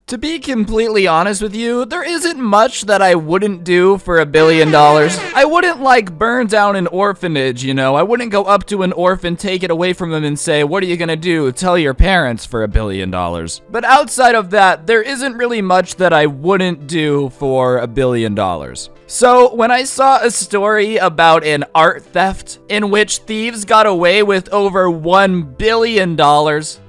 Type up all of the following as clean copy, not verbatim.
To be completely honest with you, there isn't much that I wouldn't do for $1 billion. I wouldn't like burn down an orphanage, you know. I wouldn't go up to an orphan, take it away from them and say, what are you gonna do? Tell your parents for $1 billion. But outside of that, there isn't really much that I wouldn't do for $1 billion. So, when I saw a story about an art theft in which thieves got away with over $1 billion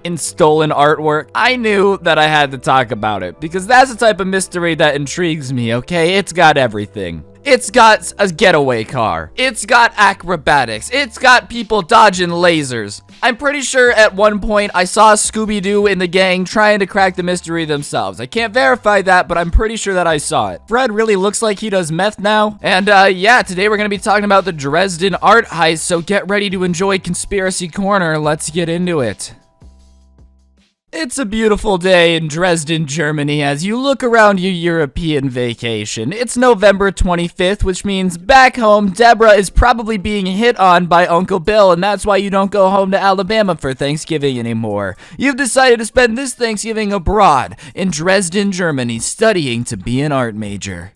in stolen artwork, I knew that I had to talk about it because that's the type of mystery that intrigues me, okay? It's got everything. It's got a getaway car. It's got acrobatics. It's got people dodging lasers. I'm pretty sure at one point I saw Scooby-Doo in the gang trying to crack the mystery themselves. I can't verify that, but I'm pretty sure that I saw it. Fred really looks like he does meth now. And yeah, today we're gonna be talking about the Dresden art heist, so get ready to enjoy Conspiracy Corner. Let's get into it. It's a beautiful day in Dresden, Germany, as you look around your European vacation. It's November 25th, which means back home, Deborah is probably being hit on by Uncle Bill, and that's why you don't go home to Alabama for Thanksgiving anymore. You've decided to spend this Thanksgiving abroad in Dresden, Germany, studying to be an art major.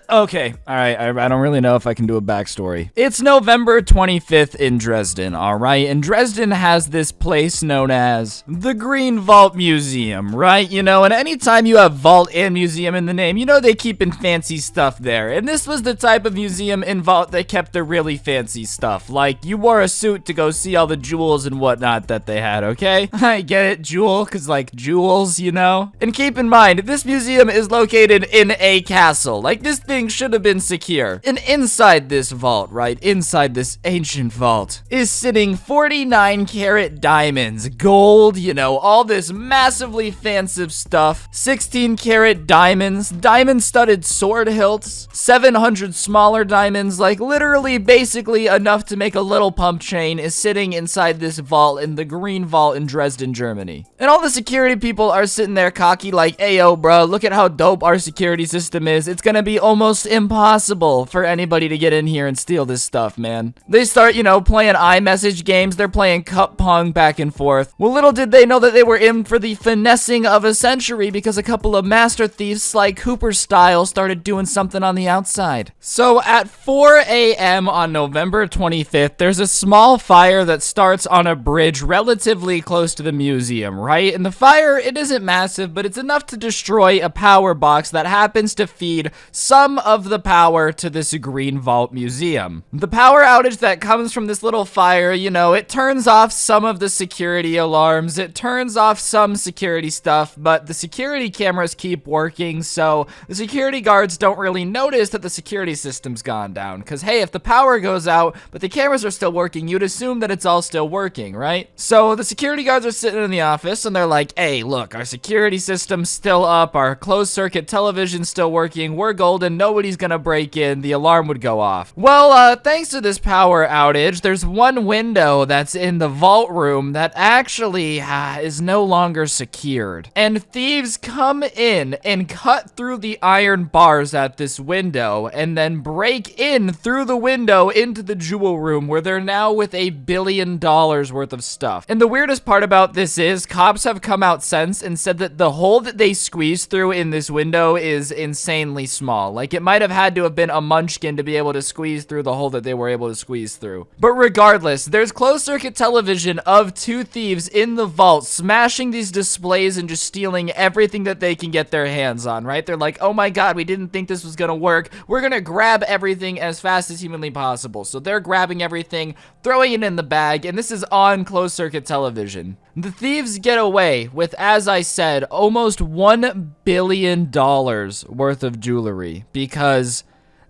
Okay, alright, I don't really know if I can do a backstory. It's November 25th in Dresden, alright? And Dresden has this place known as the Green Vault Museum, right? You know, and anytime you have vault and museum in the name, you know they keep in fancy stuff there. And this was the type of museum and vault that kept the really fancy stuff. Like, you wore a suit to go see all the jewels and whatnot that they had, okay? I get it, jewel, cause like jewels, you know? And keep in mind, this museum is located in a castle. Like, this thing should have been secure. And inside this vault, right? Inside this ancient vault is sitting 49 karat diamonds, gold, you know, all this massively fancy stuff, 16 karat diamonds, diamond studded sword hilts, 700 smaller diamonds, like literally basically enough to make a little pump chain is sitting inside this vault in the Green Vault in Dresden, Germany. And all the security people are sitting there cocky like, ayo bro, look at how dope our security system is. It's gonna be almost impossible for anybody to get in here and steal this stuff, man. They start, you know, playing iMessage games, they're playing cup pong back and forth. Well, little did they know that they were in for the finessing of a century because a couple of master thieves, Sly Cooper style, started doing something on the outside. So at 4 a.m. on November 25th, there's a small fire that starts on a bridge relatively close to the museum, right? And the fire, it isn't massive, but it's enough to destroy a power box that happens to feed some of the power to this Green Vault Museum. The power outage that comes from this little fire, you know, it turns off some of the security alarms, it turns off some security stuff, but the security cameras keep working, so the security guards don't really notice that the security system's gone down, because hey, if the power goes out, but the cameras are still working, you'd assume that it's all still working, right? So the security guards are sitting in the office, and they're like, hey, look, our security system's still up, our closed circuit television's still working, we're golden, nobody's gonna break in, the alarm would go off. Well, thanks to this power outage, there's one window that's in the vault room that actually is no longer secured. And thieves come in and cut through the iron bars at this window and then break in through the window into the jewel room where they're now with $1 billion worth of stuff. And the weirdest part about this is cops have come out since and said that the hole that they squeezed through in this window is insanely small. Like, it might have had to have been a munchkin to be able to squeeze through the hole that they were able to squeeze through. But regardless, there's closed circuit television of two thieves in the vault smashing these displays and just stealing everything that they can get their hands on, right? They're like, oh my god, we didn't think this was gonna work. We're gonna grab everything as fast as humanly possible. So they're grabbing everything, throwing it in the bag, and this is on closed circuit television. The thieves get away with, as I said, almost $1 billion worth of jewelry because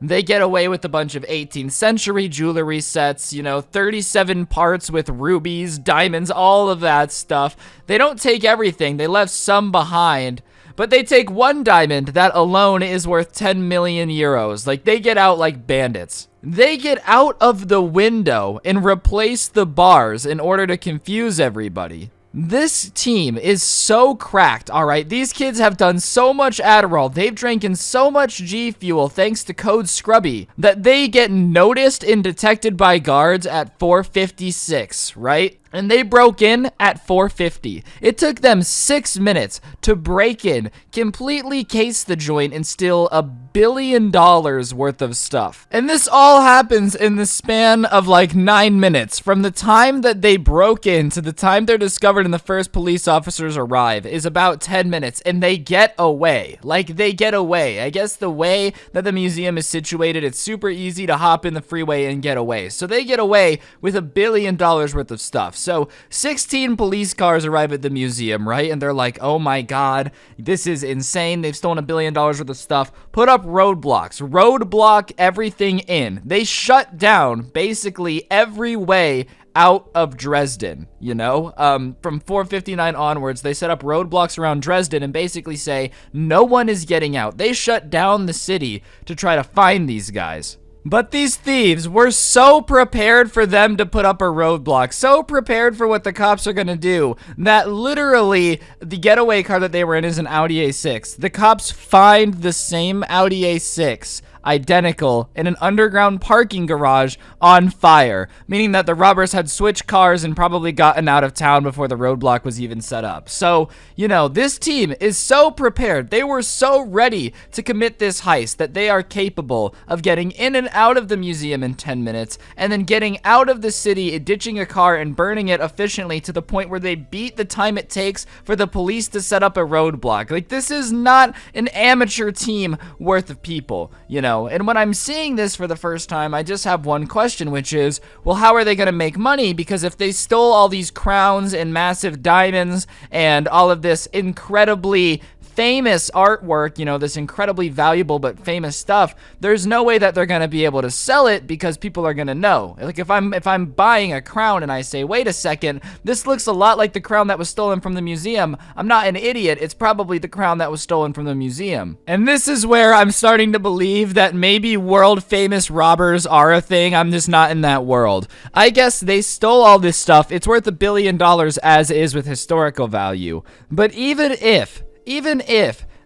they get away with a bunch of 18th century jewelry sets, you know, 37 parts with rubies, diamonds, all of that stuff. They don't take everything, they left some behind, but they take one diamond that alone is worth 10 million euros. Like, they get out like bandits. They get out of the window and replace the bars in order to confuse everybody. This team is so cracked, alright? These kids have done so much Adderall, they've drinking so much G Fuel thanks to Code Scrubby, that they get noticed and detected by guards at 4:56, right? And they broke in at 4:50. It took them 6 minutes to break in, completely case the joint, and steal $1 billion worth of stuff. And this all happens in the span of like 9 minutes. From the time that they broke in to the time they're discovered and the first police officers arrive is about 10 minutes. And they get away. Like, they get away. I guess the way that the museum is situated, it's super easy to hop in the freeway and get away. So they get away with $1 billion worth of stuff. So 16 police cars arrive at the museum, right? And they're like, oh my God, this is insane. They've stolen $1 billion worth of stuff. Put up roadblocks. Roadblock everything in. They shut down basically every way out of Dresden, you know? From 4:59 onwards, they set up roadblocks around Dresden and basically say, no one is getting out. They shut down the city to try to find these guys. But these thieves were so prepared for them to put up a roadblock, so prepared for what the cops are gonna do, that literally the getaway car that they were in is an Audi A6. The cops find the same Audi A6, identical, in an underground parking garage on fire, meaning that the robbers had switched cars and probably gotten out of town before the roadblock was even set up. So, you know, this team is so prepared. They were so ready to commit this heist that they are capable of getting in and out of the museum in 10 minutes and then getting out of the city, ditching a car and burning it efficiently to the point where they beat the time it takes for the police to set up a roadblock. Like, this is not an amateur team worth of people, you know? And when I'm seeing this for the first time, I just have one question, which is, well, how are they going to make money? Because if they stole all these crowns and massive diamonds and all of this incredibly famous artwork, you know, this incredibly valuable but famous stuff, there's no way that they're going to be able to sell it because people are going to know. Like, if I'm buying a crown and I say, wait a second, this looks a lot like the crown that was stolen from the museum, I'm not an idiot. It's probably the crown that was stolen from the museum. And this is where I'm starting to believe that maybe world famous robbers are a thing. I'm just not in that world. I guess they stole all this stuff. It's worth $1 billion as is with historical value. But even if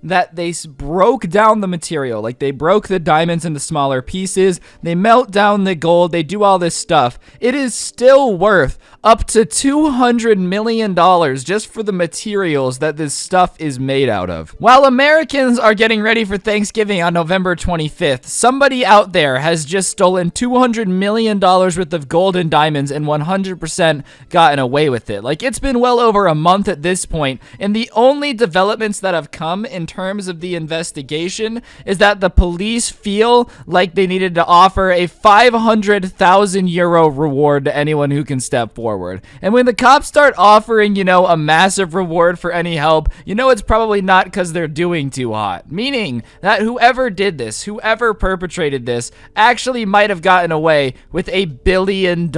that they broke down the material, like they broke the diamonds into smaller pieces, they melt down the gold, they do all this stuff, it is still worth up to $200 million just for the materials that this stuff is made out of. While Americans are getting ready for Thanksgiving on November 25th, somebody out there has just stolen $200 million worth of gold and diamonds and 100% gotten away with it. Like, it's been well over a month at this point, and the only developments that have come in terms of the investigation is that the police feel like they needed to offer a 500,000 euro reward to anyone who can step forward. And when the cops start offering, you know, a massive reward for any help, you know it's probably not because they're doing too hot. Meaning that whoever did this, whoever perpetrated this, actually might have gotten away with $1 billion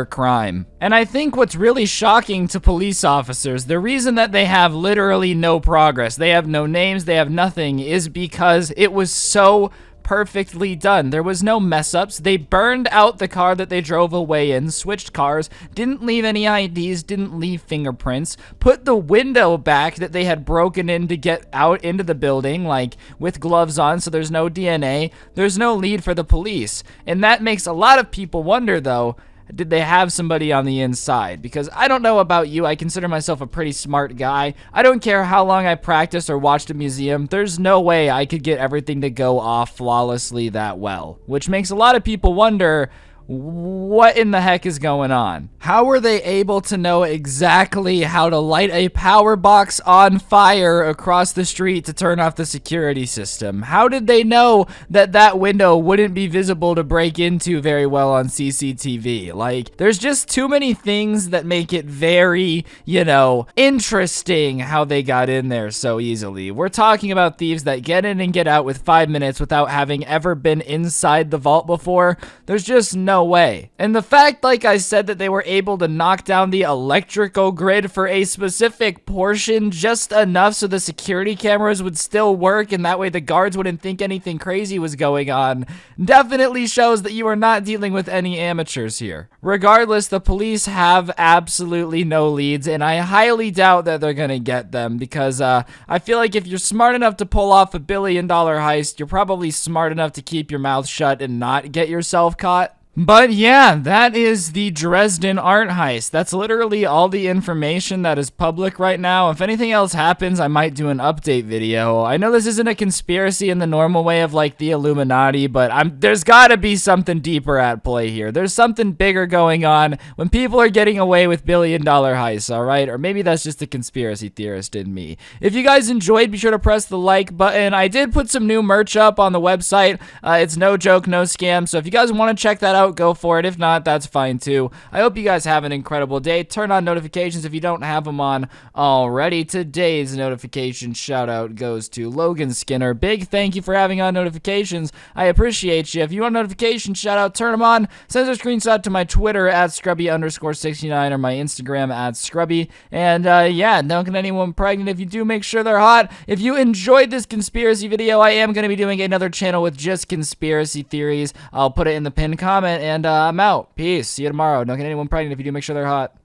crime. And I think what's really shocking to police officers, the reason that they have literally no progress, they have no names, they have nothing, is because it was so perfectly done. There was no mess ups. They burned out the car that they drove away in, switched cars, didn't leave any IDs, didn't leave fingerprints, put the window back that they had broken in to get out into the building, like with gloves on, so there's no DNA. There's no lead for the police. And that makes a lot of people wonder, though, did they have somebody on the inside? Because I don't know about you, I consider myself a pretty smart guy. I don't care how long I practiced or watched a museum, there's no way I could get everything to go off flawlessly that well. Which makes a lot of people wonder, what in the heck is going on? How were they able to know exactly how to light a power box on fire across the street to turn off the security system? How did they know that that window wouldn't be visible to break into very well on CCTV? Like, there's just too many things that make it very, you know, interesting how they got in there so easily. We're talking about thieves that get in and get out with 5 minutes without having ever been inside the vault before. There's just no way. And the fact, like I said, that they were able to knock down the electrical grid for a specific portion just enough so the security cameras would still work and that way the guards wouldn't think anything crazy was going on definitely shows that you are not dealing with any amateurs here. Regardless, the police have absolutely no leads, and I highly doubt that they're gonna get them because I feel like if you're smart enough to pull off $1 billion heist, you're probably smart enough to keep your mouth shut and not get yourself caught. But yeah, that is the Dresden art heist. That's literally all the information that is public right now. If anything else happens, I might do an update video. I know this isn't a conspiracy in the normal way of like the Illuminati, but there's gotta be something deeper at play here. There's something bigger going on when people are getting away with billion-dollar heists, alright? Or maybe that's just a conspiracy theorist in me. If you guys enjoyed, be sure to press the like button. I did put some new merch up on the website. It's no joke, no scam, so if you guys want to check that out, go for it. If not, that's fine too. I hope you guys have an incredible day. Turn on notifications if you don't have them on already. Today's notification shout out goes to Logan Skinner. Big thank you for having on notifications. I appreciate you. If you want a notification shout out, turn them on. Send a screenshot to my Twitter at Scrubby_69 or my Instagram at Scrubby. And yeah, don't get anyone pregnant. If you do, make sure they're hot. If you enjoyed this conspiracy video, I am going to be doing another channel with just conspiracy theories. I'll put it in the pinned comment. And I'm out. Peace. See you tomorrow. Don't get anyone pregnant if you do, make sure they're hot.